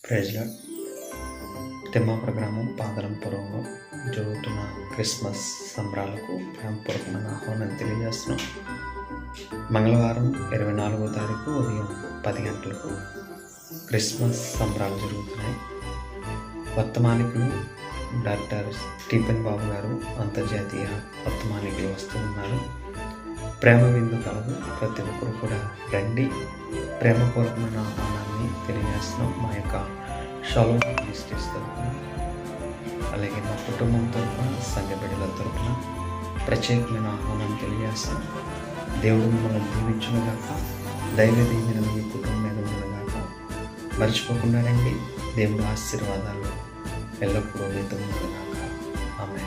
ప్రైజ్లార్డ్. తిమ్మాపురం గ్రామం పాదరంపురంలో జరుగుతున్న క్రిస్మస్ సంబరాలకు ప్రేమపూర్వకమైన ఆహ్వానం తెలియజేస్తున్నాం. మంగళవారం 24వ తారీఖు ఉదయం 10 గంటలకు క్రిస్మస్ సంబరాలు జరుగుతున్నాయి. వర్తమానికులు డాక్టర్ స్టీఫెన్ బాబు గారు అంతర్జాతీయ వర్తమానికులు వస్తూ ఉన్నారు. ప్రేమ విందు కలదు. ప్రతి ఒక్కరు కూడా రండి. ప్రేమపూర్వకమైన ఆహ్వానాన్ని తెలియజేస్తున్నాం. మా యొక్క షాలోమ్ మినిస్ట్రీస్ తరఫున, అలాగే మా కుటుంబం తరఫున, సంఘ బిడ్డల తరఫున ప్రత్యేకమైన ఆహ్వానాన్ని తెలియజేస్తాం. దేవుడు మిమ్మల్ని దీవించునుగాక. దైవ దీవెన మీ కుటుంబం మీద ఉండునుగాక. మర్చిపోకుండా రండి. దేవుడు ఆశీర్వాదాలు ఎల్లప్పుడూ మీతో ఉండునుగాక. ఆమేన్.